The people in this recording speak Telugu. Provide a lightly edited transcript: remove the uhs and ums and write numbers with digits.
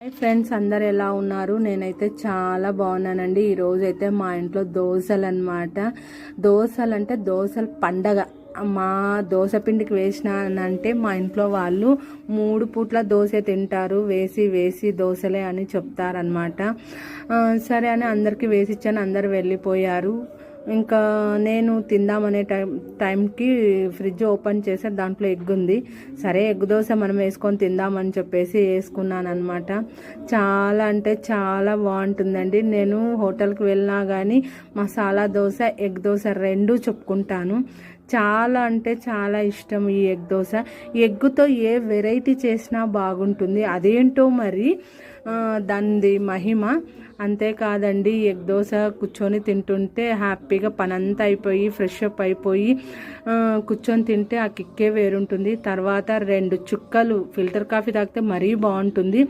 హాయ్ ఫ్రెండ్స్, అందరు ఎలా ఉన్నారు? నేనైతే చాలా బాగున్నానండి. ఈరోజు అయితే మా ఇంట్లో దోశలు అనమాట. దోశలు అంటే దోశలు పండగ. మా దోశ పిండికి వేసినానంటే మా ఇంట్లో వాళ్ళు 3 పూట్ల దోశ తింటారు. వేసి వేసి దోశలే అని చెప్తారనమాట. సరే అని అందరికీ వేసి ఇచ్చాను. అందరు వెళ్ళిపోయారు. ఇంకా నేను తిందామనే టైంకి ఫ్రిడ్జ్ ఓపెన్ చేస్తే దాంట్లో ఎగ్ ఉంది. సరే ఎగ్ దోశ మనం వేసుకొని తిందామని చెప్పేసి వేసుకున్నాను అనమాట. చాలా అంటే చాలా బాగుంటుందండి. నేను హోటల్కి వెళ్ళినా కానీ మసాలా దోశ, ఎగ్ దోశ రెండూ చెప్పుకుంటాను. చాలా అంటే చాలా ఇష్టం ఈ ఎగ్ దోశ. ఎగ్గుతో ఏ వెరైటీ చేసినా బాగుంటుంది. అదేంటో మరి దానిది మహిమ. అంతేకాదండి, ఎగ్ దోశ కూర్చొని తింటుంటే హ్యాపీగా పనంతా అయిపోయి ఫ్రెష్ అప్ అయిపోయి కూర్చొని తింటే ఆ కిక్కే వేరుంటుంది. తర్వాత 2 చుక్కలు ఫిల్టర్ కాఫీ తాగితే మరీ బాగుంటుంది.